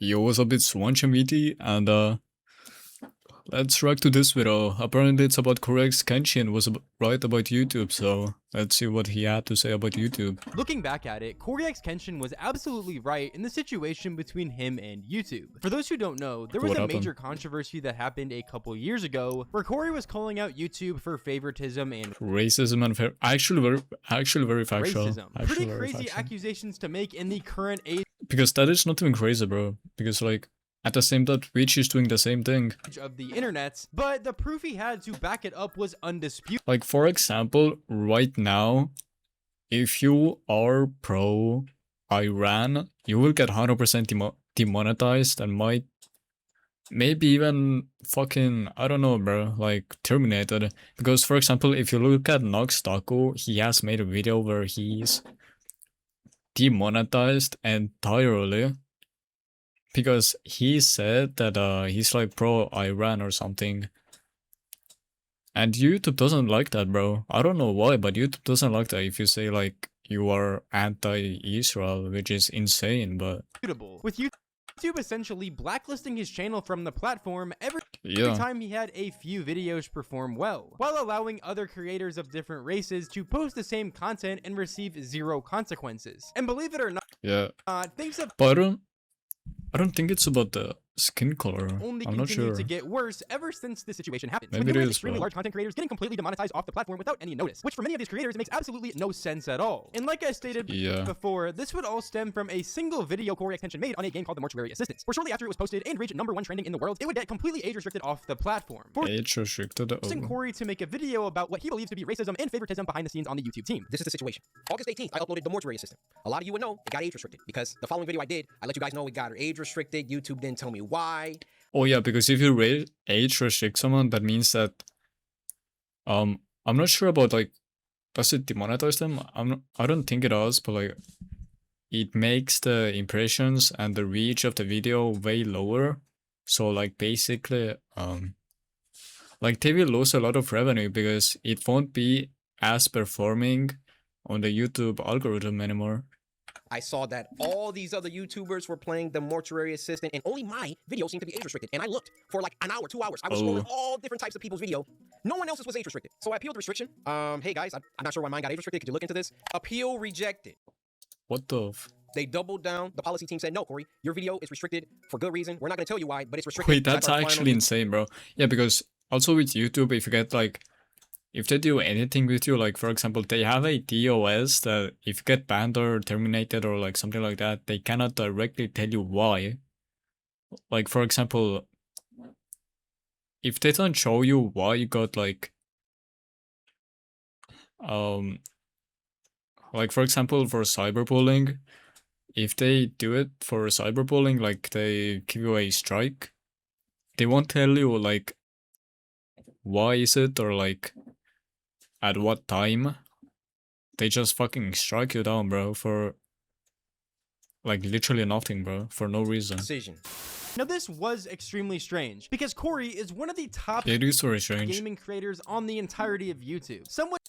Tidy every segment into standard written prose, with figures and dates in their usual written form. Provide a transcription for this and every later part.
Yo, what's up, it's Swanchamiti, and let's react to this video. Apparently it's about CoryxKenshin was right about YouTube, so let's see what he had to say about YouTube. Looking back at it, CoryxKenshin was absolutely right in the situation between him and YouTube. For those who don't know, there was a major controversy that happened a couple years ago where Cory was calling out YouTube for favoritism and racism and actually very factual. Racism. Pretty crazy accusations to make in the current age. Because that is not even crazy, bro. Because like at the same time, Twitch is doing the same thing of the internet, but the proof he had to back it up was undisputed. Like for example, right now, if you are pro Iran, you will get 100% demonetized and might maybe even fucking, I don't know, bro, like terminated. Because for example, if you look at Nox Taco, he has made a video where he's demonetized entirely because he said that he's like pro Iran or something, and YouTube doesn't like that, bro. I don't know why, but YouTube doesn't like that if you say like you are anti-Israel, which is insane. But with YouTube essentially blacklisting his channel from the platform every time he had a few videos perform well, while allowing other creators of different races to post the same content and receive zero consequences. And believe it or not, things have I don't think it's about the skin color. I'm not sure. To get worse ever since this situation happened. Maybe it is, extremely large content creators getting completely demonetized off the platform without any notice, which for many of these creators makes absolutely no sense at all. And like I stated before, this would all stem from a single video CoryxKenshin made on a game called the Mortuary Assistant, where shortly after it was posted and reached #1 trending in the world, it would get completely age restricted off the platform. Age restricted. Forcing Cory to make a video about what he believes to be racism and favoritism behind the scenes on the YouTube team. This is the situation. August 18th, I uploaded the Mortuary Assistant. A lot of you would know it got age restricted because the following video I did, I let you guys know it got age restricted. YouTube didn't tell me why. Oh yeah, because if you age restrict someone, that means that I'm not sure about like, does it demonetize them? I don't think it does, but like it makes the impressions and the reach of the video way lower. So like basically like they will lose a lot of revenue because it won't be as performing on the YouTube algorithm anymore. I saw that all these other YouTubers were playing the Mortuary Assistant, and only my video seemed to be age restricted. And I looked for like an hour, 2 hours. I was scrolling all different types of people's video. No one else's was age restricted. So I appealed the restriction. Hey guys, I'm not sure why mine got age restricted. Could you look into this? Appeal rejected. What the They doubled down. The policy team said, no, Cory, your video is restricted for good reason. We're not going to tell you why, but it's restricted. Wait, that's actually insane, bro. Yeah, because also with YouTube, if you get like, if they do anything with you, like for example, they have a DOS that if you get banned or terminated or like something like that, they cannot directly tell you why. Like for example, if they don't show you why you got like for example for cyberbullying, if they do it for cyberbullying, like they give you a strike, they won't tell you like why is it or like at what time. They just fucking strike you down, bro, for like literally nothing, bro, for no reason. Now this was extremely strange because Cory is one of the top gaming creators on the entirety of YouTube. Some would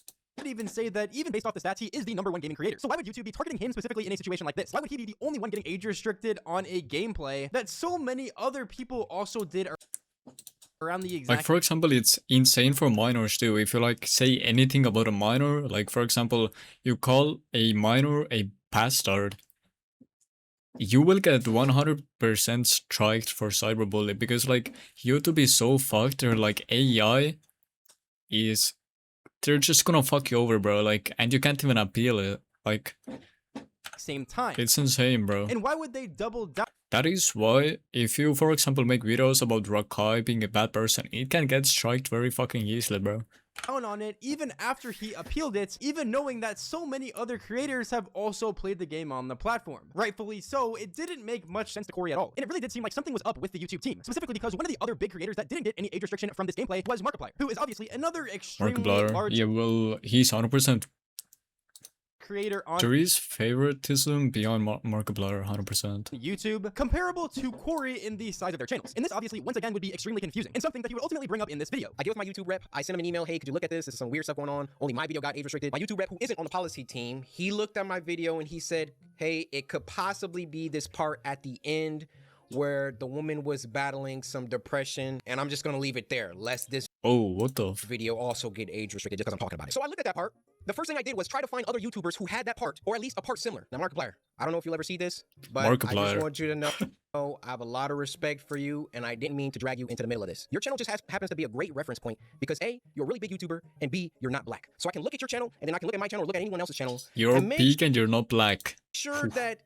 even say that even based off the stats, he is the #1 gaming creator. So why would YouTube be targeting him specifically in a situation like this? Why would he be the only one getting age restricted on a gameplay that so many other people also did around the exact... Like for example, it's insane for minors too. If you like say anything about a minor, like for example, you call a minor a bastard, you will get 100% striked for cyberbullying because like YouTube is so fucked. They're like AI is, they're just gonna fuck you over, bro. Like, and you can't even appeal it. Like, same time. It's insane, bro. And why would they double down? That is why if you, for example, make videos about Rakai being a bad person, it can get striked very fucking easily, bro. On it even after he appealed it, even knowing that so many other creators have also played the game on the platform. Rightfully so, it didn't make much sense to Cory at all. And it really did seem like something was up with the YouTube team, specifically because one of the other big creators that didn't get any age restriction from this gameplay was Markiplier, who is obviously another extremely large... Yeah, well, he's 100% creator on there is favoritism beyond Markiplier 100%. YouTube, comparable to Cory in the size of their channels. And this obviously, once again, would be extremely confusing, and something that he would ultimately bring up in this video. I give my YouTube rep, I sent him an email, hey, could you look at this? This is some weird stuff going on. Only my video got age restricted. My YouTube rep, who isn't on the policy team, he looked at my video and he said, hey, it could possibly be this part at the end where the woman was battling some depression, and I'm just gonna leave it there, lest this what the video also get age restricted just because I'm talking about it. So I looked at that part. The first thing I did was try to find other YouTubers who had that part, or at least a part similar. Now, Markiplier, I don't know if you'll ever see this, but I just want you to know I have a lot of respect for you, and I didn't mean to drag you into the middle of this. Your channel just happens to be a great reference point because A, you're a really big YouTuber, and B, you're not black. So I can look at your channel, and then I can look at my channel or look at anyone else's channel. You're big and you're not black. Sure that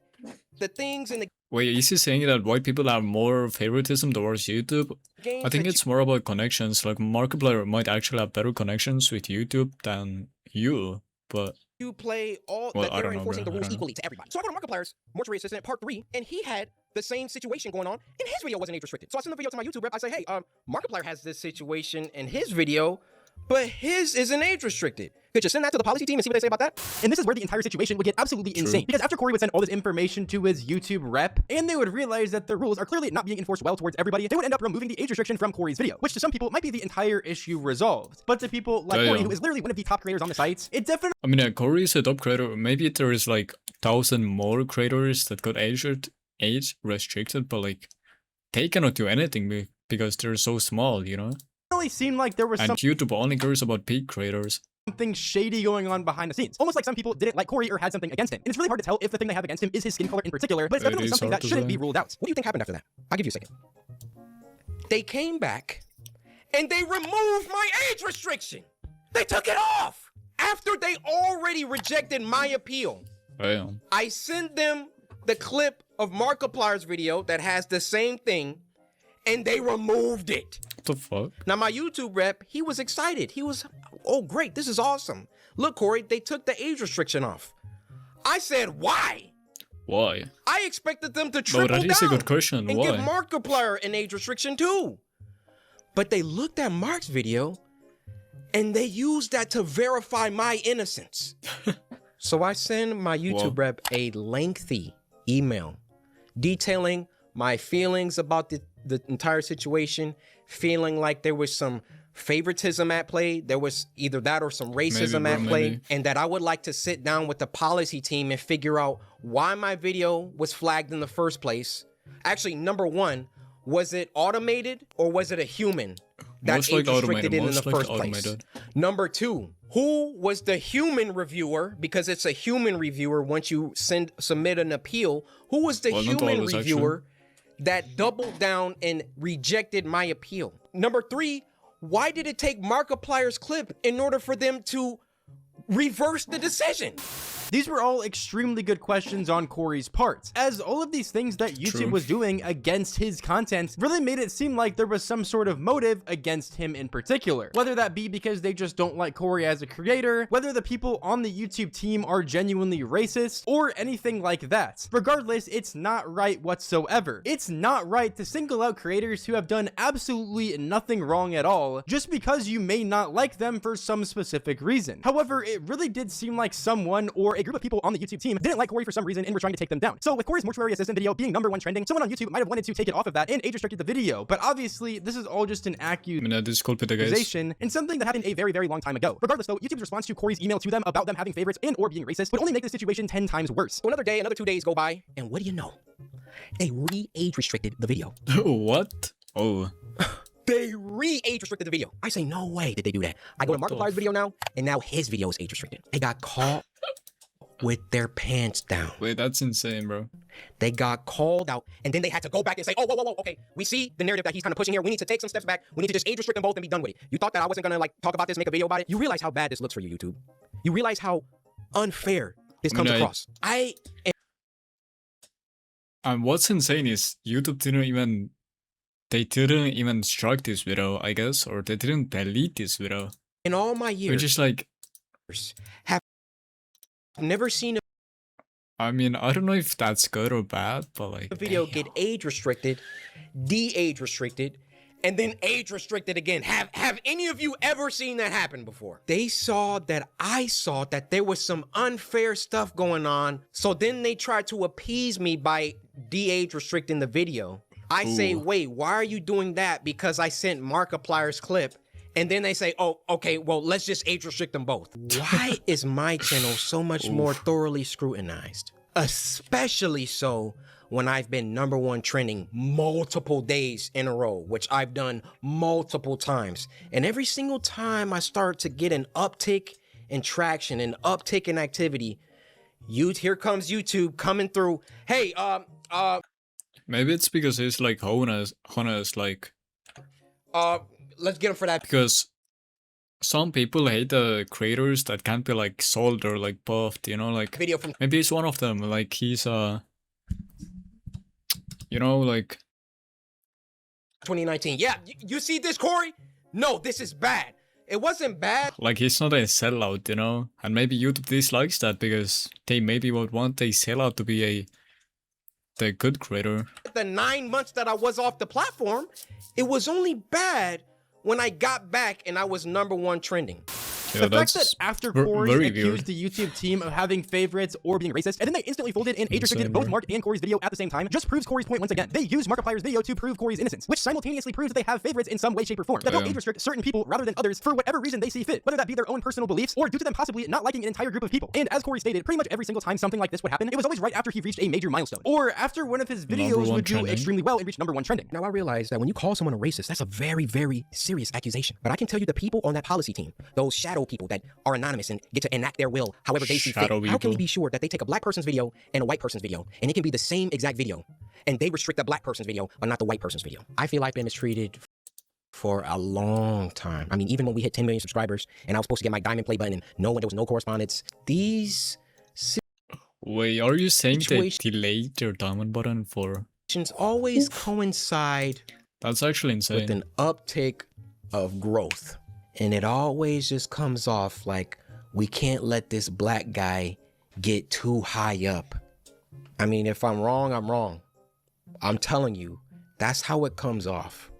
the things in the Wait, is he saying that white people have more favoritism towards YouTube? I think it's more about connections. Like Markiplier might actually have better connections with YouTube than you, but you play all that they're enforcing the rules equally to everybody. So I go to Markiplier's Mortuary Assistant Part 3, and he had the same situation going on, and his video wasn't age restricted. So I send the video to my YouTube rep. I say, hey, Markiplier has this situation in his video, but his isn't age restricted. Could you send that to the policy team and see what they say about that? And this is where the entire situation would get absolutely insane. Because after Cory would send all this information to his YouTube rep, and they would realize that the rules are clearly not being enforced well towards everybody, they would end up removing the age restriction from Cory's video, which to some people might be the entire issue resolved. But to people like Cory, who is literally one of the top creators on the sites, it definitely... I mean, Cory is a top creator. Maybe there is like 1,000 more creators that got age restricted, but like they cannot do anything because they're so small, you know? It really seemed like there was YouTube only cares about big creators. Something shady going on behind the scenes. Almost like some people didn't like Cory or had something against him. And it's really hard to tell if the thing they have against him is his skin color in particular, but it's definitely something that shouldn't be ruled out. What do you think happened after that? I'll give you a second. They came back and they removed my age restriction. They took it off after they already rejected my appeal. Damn. I sent them the clip of Markiplier's video that has the same thing, and they removed it. What the fuck? Now, my YouTube rep, he was excited. He was, oh, great, this is awesome. Look, Cory, they took the age restriction off. I said, why? Why? I expected them to triple that is down a good question. and Why? give Markiplier an age restriction too. But they looked at Mark's video, and they used that to verify my innocence. So I send my YouTube rep a lengthy email detailing my feelings about the entire situation, feeling like there was some favoritism at play. There was either that or some racism at play, and that I would like to sit down with the policy team and figure out why my video was flagged in the first place. Actually, number one, was it automated or was it a human that age restricted it in the first place? Number two, who was the human reviewer? Because it's a human reviewer once you submit an appeal. Who was the human reviewer that doubled down and rejected my appeal? Number three, why did it take Markiplier's clip in order for them to reverse the decision? These were all extremely good questions on Cory's part, as all of these things that YouTube was doing against his content really made it seem like there was some sort of motive against him in particular. Whether that be because they just don't like Cory as a creator, whether the people on the YouTube team are genuinely racist, or anything like that. Regardless, it's not right whatsoever. It's not right to single out creators who have done absolutely nothing wrong at all, just because you may not like them for some specific reason. However, it really did seem like someone or a group of people on the YouTube team didn't like Cory for some reason and were trying to take them down. So with Cory's Mortuary Assistant video being #1 trending, someone on YouTube might have wanted to take it off of that and age restricted the video. But obviously, this is all just an accusation and something that happened a very, very long time ago. Regardless though, YouTube's response to Cory's email to them about them having favorites and or being racist would only make the situation 10 times worse. Another day, another 2 days go by, and what do you know? They re-age restricted the video. What? Oh. They re-age restricted the video. I say, no way did they do that. I go to Markiplier's video now, and now his video is age restricted. They got caught with their pants down. Wait, that's insane, bro. They got called out, and then they had to go back and say, oh, whoa, okay, we see the narrative that he's kind of pushing here. We need to take some steps back. We need to just age restrict them both and be done with it. You thought that I wasn't gonna like talk about this, make a video about it? You realize how bad this looks for you, YouTube. You realize how unfair this comes across. And what's insane is YouTube they didn't even strike this video, I guess, or they didn't delete this video. In all my years, which is like, have never seen I mean, I don't know if that's good or bad, but like a video get age restricted, de-age restricted, and then age restricted again. Have any of you ever seen that happen before? They saw that I saw that there was some unfair stuff going on, so then they tried to appease me by de-age restricting the video. I say, wait, why are you doing that? Because I sent Markiplier's clip. And then they say, oh, okay, well, let's just age restrict them both. Why is my channel so much more thoroughly scrutinized? Especially so when I've been #1 trending multiple days in a row, which I've done multiple times. And every single time I start to get an uptick in traction, an uptick in activity, here comes YouTube coming through. Hey, maybe it's because he's like honest, like let's get him for that. Because some people hate the creators that can't be like sold or like buffed, you know, like Video from maybe he's one of them. Like he's you know, like 2019. Yeah, you see this, Cory? No, this is bad. It wasn't bad. Like he's not a sellout, you know, and maybe YouTube dislikes that because they maybe would want a sellout to be the good creator. The 9 months that I was off the platform, it was only bad when I got back and I was #1 trending. Yeah, the fact that after Cory very accused the YouTube team of having favorites or being racist, and then they instantly folded and age restricted both Mark and Cory's video at the same time, just proves Cory's point once again. They used Markiplier's video to prove Cory's innocence, which simultaneously proves that they have favorites in some way, shape, or form. That they'll age restrict certain people rather than others for whatever reason they see fit, whether that be their own personal beliefs or due to them possibly not liking an entire group of people. And as Cory stated, pretty much every single time something like this would happen, it was always right after he reached a major milestone, or after one of his videos would do extremely well and reach #1 trending. Now I realize that when you call someone a racist, that's a very, very serious accusation. But I can tell you the people on that policy team, those shadow people that are anonymous and get to enact their will however they see fit. How can we be sure that they take a black person's video and a white person's video, and it can be the same exact video, and they restrict the black person's video but not the white person's video? I feel I've been mistreated for a long time. I mean, even when we hit 10 million subscribers and I was supposed to get my diamond play button and there was no correspondence, these Wait, are you saying they delayed their diamond button for? Always coincide. That's actually insane. With an uptick of growth. And it always just comes off like we can't let this black guy get too high up. I mean, if I'm wrong, I'm wrong. I'm telling you, that's how it comes off.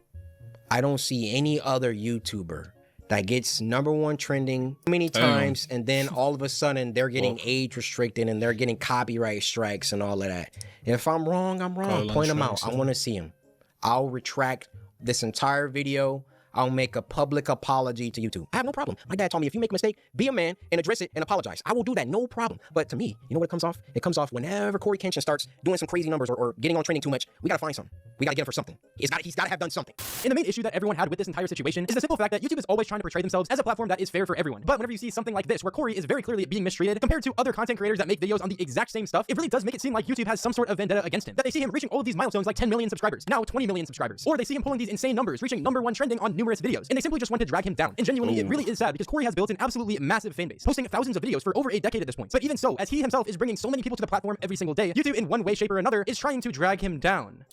I don't see any other YouTuber that gets #1 trending many times and then all of a sudden they're getting age restricted and they're getting copyright strikes and all of that. If I'm wrong, I'm wrong. Point them out. I want to see them. I'll retract this entire video. I'll make a public apology to YouTube. I have no problem. My dad told me if you make a mistake, be a man and address it and apologize. I will do that, no problem. But to me, you know what it comes off? It comes off whenever CoryxKenshin starts doing some crazy numbers or getting on trending too much, we gotta find something. We gotta get him for something. He's gotta have done something. And the main issue that everyone had with this entire situation is the simple fact that YouTube is always trying to portray themselves as a platform that is fair for everyone. But whenever you see something like this, where Cory is very clearly being mistreated compared to other content creators that make videos on the exact same stuff, it really does make it seem like YouTube has some sort of vendetta against him. That they see him reaching all of these milestones like 10 million subscribers, now 20 million subscribers. Or they see him pulling these insane numbers, reaching #1 trending on numerous videos. And they simply just want to drag him down. And genuinely, it really is sad because Cory has built an absolutely massive fan base, posting thousands of videos for over a decade at this point. But even so, as he himself is bringing so many people to the platform every single day, YouTube in one way, shape, or another is trying to drag him down.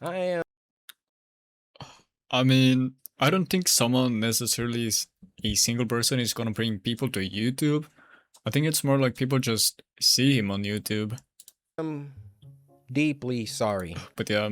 I mean, I don't think someone necessarily is a single person is gonna bring people to YouTube. I think it's more like people just see him on YouTube. I'm deeply sorry. But yeah,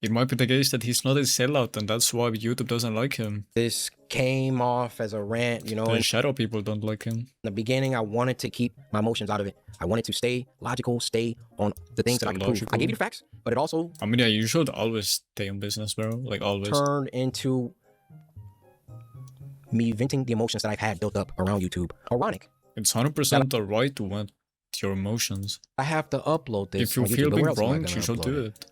it might be the case that he's not a sellout and that's why YouTube doesn't like him. This came off as a rant, you know. The shadow people don't like him. In the beginning, I wanted to keep my emotions out of it. I wanted to stay logical, stay on the things that I can prove. I gave you the facts, but it also... I mean, yeah, you should always stay on business, bro. Like, always. Turned into me venting the emotions that I've had built up around YouTube. Ironic. It's 100% the right to vent your emotions. I have to upload this. If you feel being wrong, you should do it.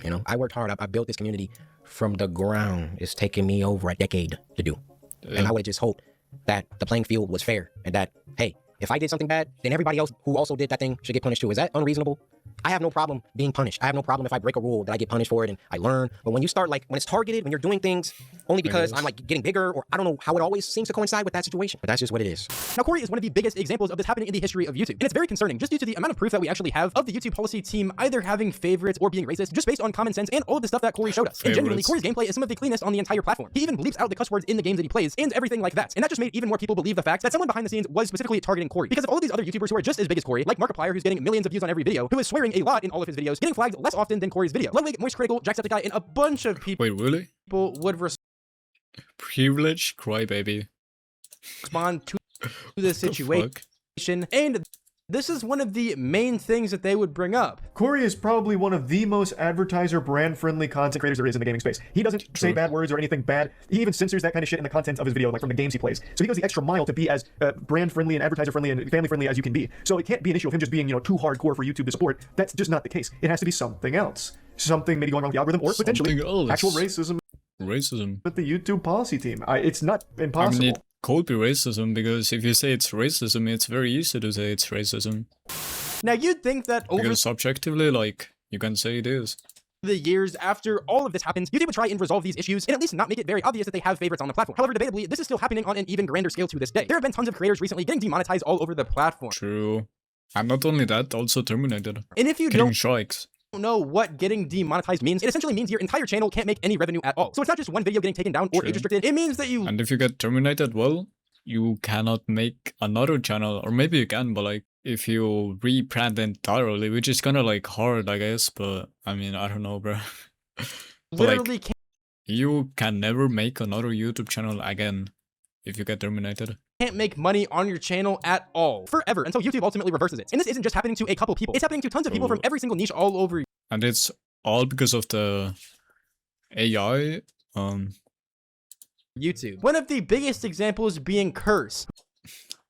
You know, I worked hard. I built this community from the ground. It's taken me over a decade to do. Yeah. And I would just hope that the playing field was fair and that, hey, if I did something bad, then everybody else who also did that thing should get punished too. Is that unreasonable? I have no problem being punished. I have no problem if I break a rule that I get punished for it and I learn. But when you start, like, when it's targeted, when you're doing things only because I'm, like, getting bigger, or I don't know how it always seems to coincide with that situation. But that's just what it is. Now, Cory is one of the biggest examples of this happening in the history of YouTube. And it's very concerning just due to the amount of proof that we actually have of the YouTube policy team either having favorites or being racist just based on common sense and all of the stuff that Cory showed us. And genuinely, Cory's gameplay is some of the cleanest on the entire platform. He even bleeps out the cuss words in the games that he plays and everything like that. And that just made even more people believe the fact that someone behind the scenes was specifically targeting Cory. Because of all of these other YouTubers who are just as big as Cory, like Markiplier, who's getting millions of views on every video, who is swearing a lot in all of his videos, getting flagged less often than Cory's video. Ludwig, Moist Critical, Jacksepticeye, and a bunch of people. Wait, really? People would Privilege crybaby. Respond to the situation, and This is one of the main things that they would bring up. Cory is probably one of the most advertiser brand-friendly content creators there is in the gaming space. He doesn't say bad words or anything bad. He even censors that kind of shit in the content of his video, like from the games he plays. So he goes the extra mile to be as brand-friendly and advertiser-friendly and family-friendly as you can be. So it can't be an issue of him just being, too hardcore for YouTube to support. That's just not the case. It has to be something else. Something maybe going wrong with the algorithm, or potentially actual racism with the YouTube policy team. It's not impossible. I mean, it could be racism, because if you say it's racism, it's very easy to say it's racism. Now you'd think that over because subjectively, like, you can say it is. The years after all of this happens, YouTube would try and resolve these issues and at least not make it very obvious that they have favorites on the platform. However, debatably, this is still happening on an even grander scale to this day. There have been tons of creators recently getting demonetized all over the platform. True. And not only that, also terminated. And if you getting don't strikes. Know what getting demonetized means, it essentially means your entire channel can't make any revenue at all. So it's not just one video getting taken down or age restricted. It means that you... And if you get terminated, well, you cannot make another channel, or maybe you can, but like if you rebrand entirely, which is kind of like hard, I guess, but I mean, I don't know, bro. Literally like, you can never make another YouTube channel again if you get terminated. Can't make money on your channel at all forever until YouTube ultimately reverses it. And this isn't just happening to a couple people, it's happening to tons of people from every single niche all over. And it's all because of the AI YouTube. One of the biggest examples being Curse.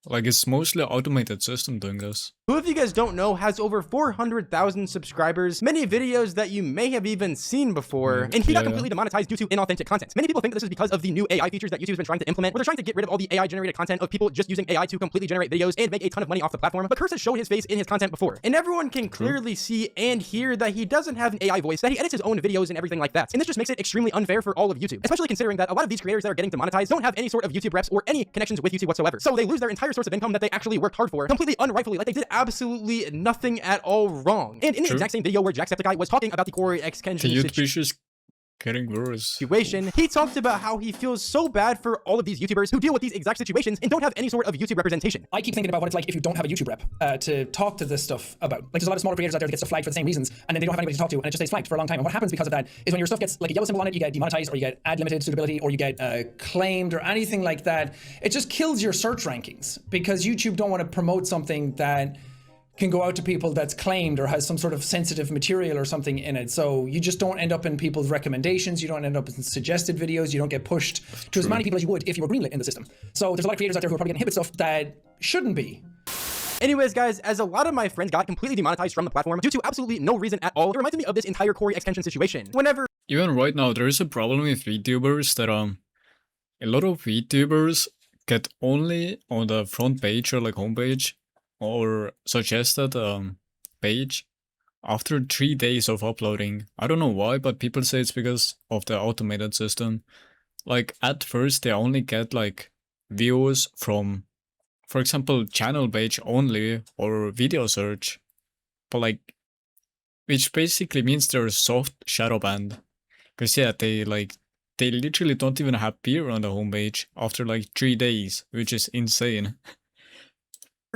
Like, it's mostly automated system doing this. Who, if you guys don't know, has over 400,000 subscribers, many videos that you may have even seen before, and he got completely demonetized due to inauthentic content. Many people think that this is because of the new AI features that YouTube's been trying to implement, where they're trying to get rid of all the AI-generated content of people just using AI to completely generate videos and make a ton of money off the platform. But Curse has showed his face in his content before, and everyone can clearly see and hear that he doesn't have an AI voice, that he edits his own videos and everything like that. And this just makes it extremely unfair for all of YouTube, especially considering that a lot of these creators that are getting demonetized don't have any sort of YouTube reps or any connections with YouTube whatsoever. So they lose their entire source of income that they actually worked hard for, completely unrightfully, like they did absolutely nothing at all wrong. And in the exact same video where Jacksepticeye was talking about the CoryxKenshin getting worse. Situation, he talked about how he feels so bad for all of these YouTubers who deal with these exact situations and don't have any sort of YouTube representation. I keep thinking about what it's like if you don't have a YouTube rep to talk to this stuff about. Like, there's a lot of smaller creators out there that get stuff flagged for the same reasons, and then they don't have anybody to talk to, and it just stays flagged for a long time. And what happens because of that is when your stuff gets like a yellow symbol on it, you get demonetized, or you get ad limited suitability, or you get claimed, or anything like that. It just kills your search rankings because YouTube don't want to promote something that can go out to people that's claimed or has some sort of sensitive material or something in it. So you just don't end up in people's recommendations, you don't end up in suggested videos, you don't get pushed to as many people as you would if you were greenlit in the system. So there's a lot of creators out there who are probably getting hit with stuff that shouldn't be. Anyways, guys, as a lot of my friends got completely demonetized from the platform due to absolutely no reason at all, it reminded me of this entire CoryxKenshin situation. Whenever... Even right now, there is a problem with VTubers that, a lot of VTubers get only on the front page or like homepage or suggested page after 3 days of uploading. I don't know why, but people say it's because of the automated system. Like, at first they only get like views from, for example, channel page only or video search, but like, which basically means they're soft shadow banned. Because yeah, they literally don't even appear on the homepage after like 3 days, which is insane.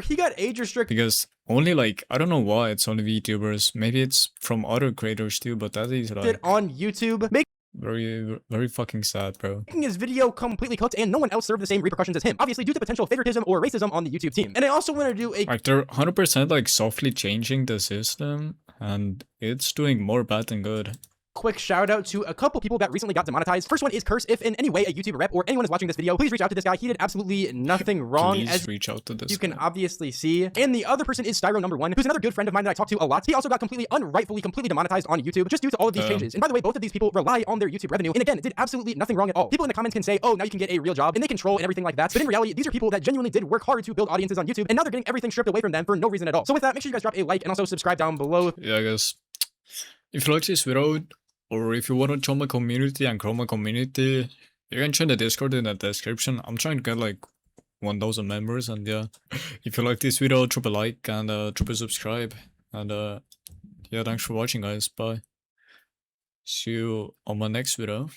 He got age restricted because only like, I don't know why it's only VTubers, maybe it's from other creators too, but that is like on YouTube, very fucking sad, bro. Making his video completely cooked and no one else served the same repercussions as him, obviously due to potential favoritism or racism on the YouTube team. And I also want to do a like, they're 100% like softly changing the system and it's doing more bad than good. Quick shout out to a couple people that recently got demonetized. First one is Curse. If in any way a YouTube rep or anyone is watching this video, please reach out to this guy. He did absolutely nothing wrong. Please reach out to this you can obviously see. And the other person is Styro1, who's another good friend of mine that I talk to a lot. He also got completely unrightfully demonetized on YouTube just due to all of these changes. And by the way, both of these people rely on their YouTube revenue. And again, did absolutely nothing wrong at all. People in the comments can say, oh, now you can get a real job, and they can troll and everything like that. But in reality, these are people that genuinely did work hard to build audiences on YouTube, and now they're getting everything stripped away from them for no reason at all. So with that, make sure you guys drop a like and also subscribe down below. Yeah, I guess if you like this video, or if you want to join my community and grow my community, you can join the Discord in the description. I'm trying to get like 1000 members, and yeah, if you like this video, drop a like and drop a subscribe. And yeah, thanks for watching, guys. Bye. See you on my next video.